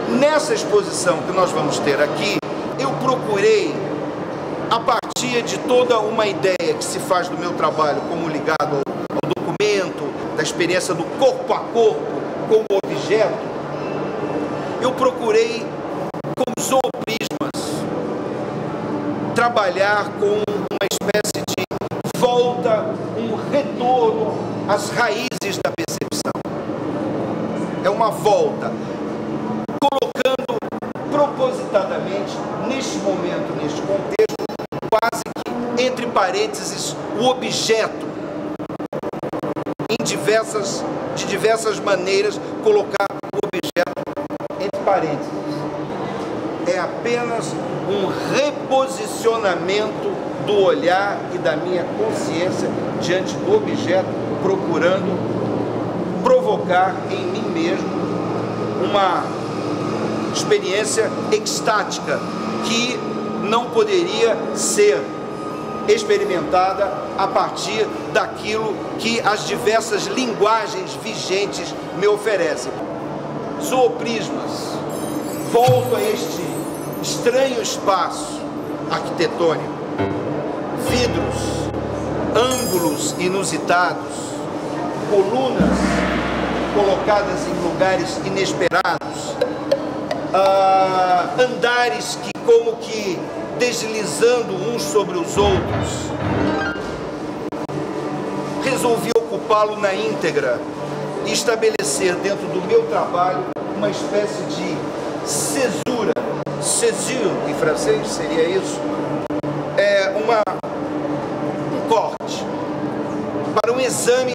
Nessa exposição que nós vamos ter aqui, eu procurei, a partir de toda uma ideia que se faz do meu trabalho como ligado ao documento, da experiência do corpo a corpo com o objeto, eu procurei, com zooprismas, trabalhar com uma espécie de volta, um retorno às raízes da percepção. É uma volta, colocando propositadamente, neste momento, neste contexto, quase que entre parênteses, o objeto, de diversas maneiras, colocar o objeto entre parênteses. É apenas um reposicionamento do olhar e da minha consciência diante do objeto, procurando provocar em mim mesmo uma experiência extática que não poderia ser experimentada a partir daquilo que as diversas linguagens vigentes me oferecem. Zooprismas, volto a este estranho espaço arquitetônico, vidros, ângulos inusitados, colunas colocadas em lugares inesperados, andares que como que deslizando uns sobre os outros. Resolvi ocupá-lo na íntegra e estabelecer dentro do meu trabalho uma espécie de césura, césure em francês seria isso, um corte para um exame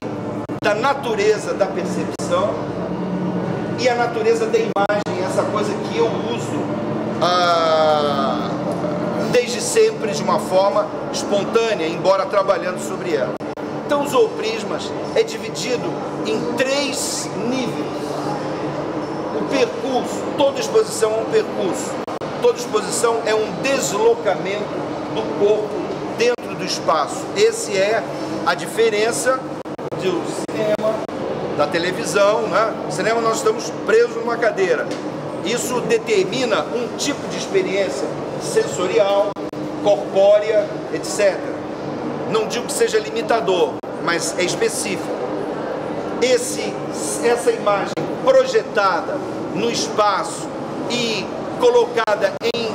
da natureza da percepção e a natureza da imagem, essa coisa que eu uso desde sempre de uma forma espontânea, embora trabalhando sobre ela. Então, os zooprismas é dividido em 3 níveis. O percurso, toda exposição é um percurso, toda exposição é um deslocamento do corpo dentro do espaço. Essa é a diferença do cinema, da televisão, né? No cinema nós estamos presos numa cadeira. Isso determina um tipo de experiência sensorial, corpórea, etc. Não digo que seja limitador, mas é específico. Essa imagem projetada no espaço e colocada em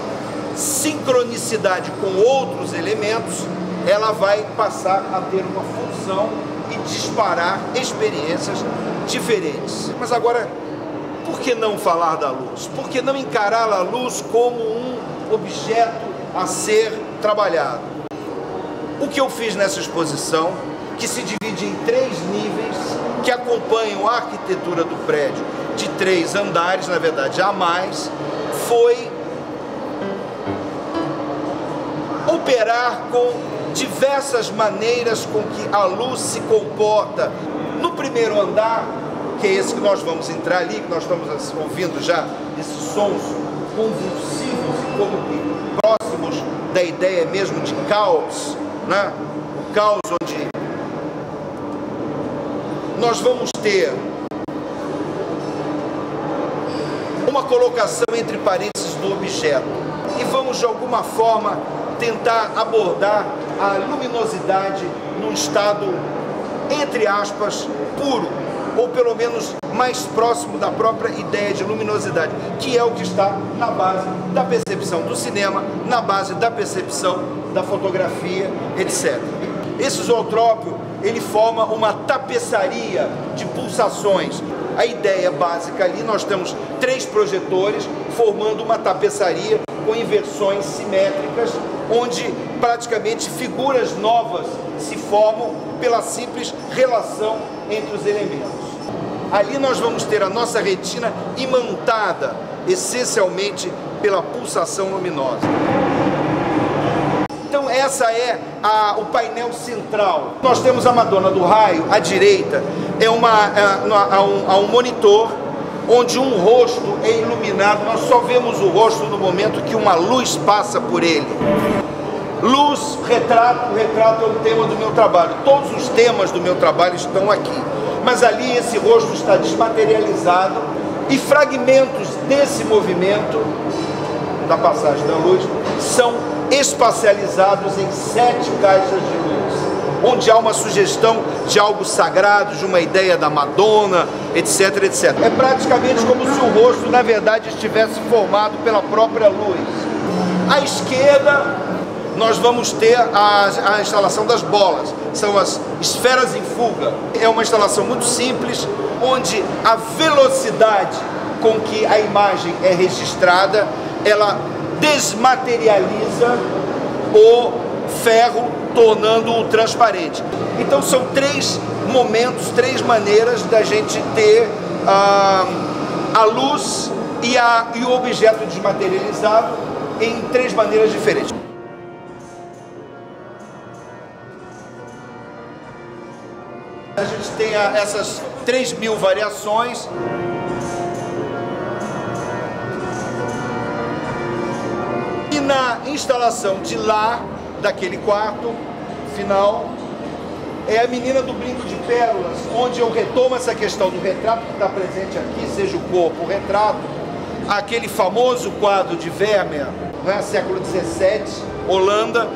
sincronicidade com outros elementos, ela vai passar a ter uma função e disparar experiências diferentes. Mas agora, por que não falar da luz? Por que não encarar a luz como um objeto a ser trabalhado? O que eu fiz nessa exposição, que se divide em 3 níveis, que acompanham a arquitetura do prédio de 3 andares, na verdade há mais, foi operar com diversas maneiras com que a luz se comporta. No primeiro andar, que é esse que nós vamos entrar ali, que nós estamos ouvindo já esses sons convulsivos e como que próximos da ideia mesmo de caos, né? O caos onde nós vamos ter uma colocação entre parênteses do objeto e vamos de alguma forma tentar abordar a luminosidade num estado, entre aspas, puro, ou pelo menos mais próximo da própria ideia de luminosidade, que é o que está na base da percepção do cinema, na base da percepção da fotografia, etc. Esse zootrópio, ele forma uma tapeçaria de pulsações. A ideia básica ali, nós temos 3 projetores formando uma tapeçaria com inversões simétricas, onde praticamente figuras novas se formam pela simples relação entre os elementos. Ali nós vamos ter a nossa retina imantada essencialmente pela pulsação luminosa. Então essa é o painel central. Nós temos a Madonna do Raio, à direita, há um monitor onde um rosto é iluminado. Nós só vemos o rosto no momento que uma luz passa por ele. retrato, o retrato é o tema do meu trabalho. Todos os temas do meu trabalho estão aqui. Mas ali esse rosto está desmaterializado e fragmentos desse movimento, da passagem da luz, são espacializados em 7 caixas de luz, onde há uma sugestão de algo sagrado, de uma ideia da Madonna, etc, etc. É praticamente como se o rosto, na verdade, estivesse formado pela própria luz. À esquerda, nós vamos ter a instalação das bolas, são as esferas em fuga. É uma instalação muito simples, onde a velocidade com que a imagem é registrada, ela desmaterializa o ferro, tornando-o transparente. Então são 3 momentos, 3 maneiras da gente ter a luz e o objeto desmaterializado em 3 maneiras diferentes. A gente tem essas 3.000 variações. E na instalação de lá, daquele quarto final, é a menina do brinco de pérolas, onde eu retomo essa questão do retrato que está presente aqui, seja o corpo, o retrato, aquele famoso quadro de Vermeer, né, século XVII, Holanda,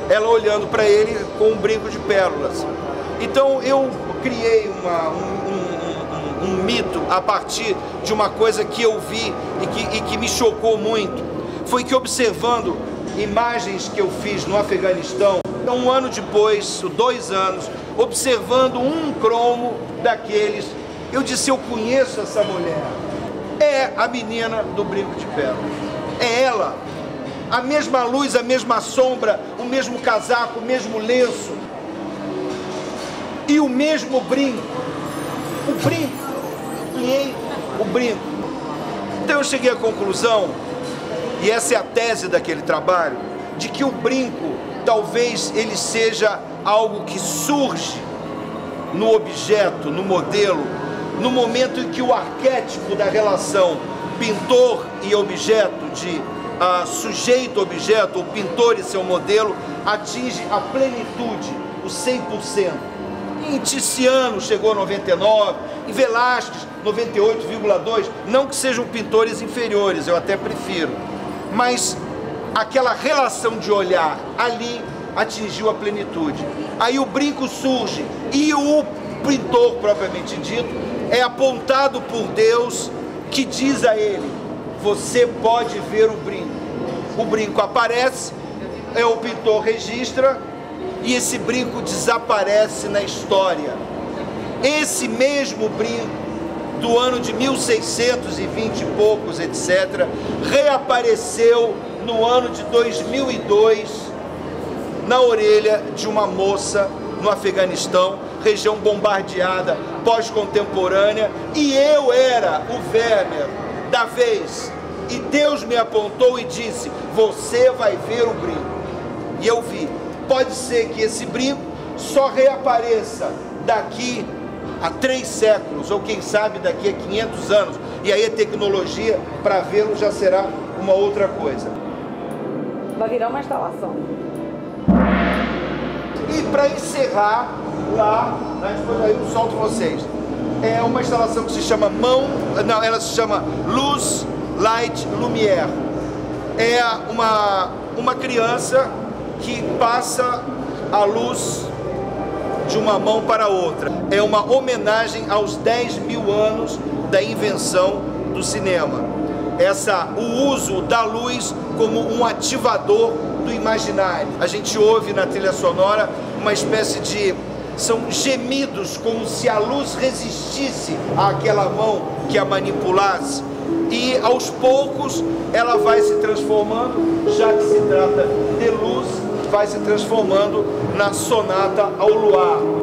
ela olhando para ele com um brinco de pérolas. Então eu criei um mito a partir de uma coisa que eu vi e que me chocou muito. Foi que, observando imagens que eu fiz no Afeganistão, um ano depois, 2 anos, observando um cromo daqueles, eu disse: eu conheço essa mulher, é a menina do brinco de pérolas, é ela, a mesma luz, a mesma sombra, o mesmo casaco, o mesmo lenço e o mesmo brinco, o brinco. Então eu cheguei à conclusão, e essa é a tese daquele trabalho, de que o brinco, talvez ele seja algo que surge no objeto, no modelo, no momento em que o arquétipo da relação pintor e objeto, de sujeito-objeto, ou pintor e seu modelo, atinge a plenitude, o 100%. Em Tiziano chegou a 99, em Velázquez 98,2, não que sejam pintores inferiores, eu até prefiro, mas aquela relação de olhar ali atingiu a plenitude. Aí o brinco surge e o pintor propriamente dito é apontado por Deus, que diz a ele: você pode ver o brinco. O brinco aparece, o pintor registra e esse brinco desaparece na história. Esse mesmo brinco do ano de 1620 e poucos, etc., reapareceu no ano de 2002 na orelha de uma moça no Afeganistão, região bombardeada, pós-contemporânea, e eu era o Vermeer da vez, e Deus me apontou e disse: você vai ver o brinco. E eu vi. Pode ser que esse brinco só reapareça daqui a 3 séculos, ou quem sabe daqui a 500 anos, e aí a tecnologia para vê-lo já será uma outra coisa. Vai virar uma instalação. E para encerrar, lá, depois aí eu solto vocês, é uma instalação que se chama ela se chama Luz, Light, Lumière. É uma criança que passa a luz de uma mão para outra. É uma homenagem aos 10.000 anos da invenção do cinema. O uso da luz como um ativador do imaginário. A gente ouve na trilha sonora uma espécie de... são gemidos, como se a luz resistisse àquela mão que a manipulasse. E aos poucos ela vai se transformando, já que se trata de luz, vai se transformando na sonata ao luar.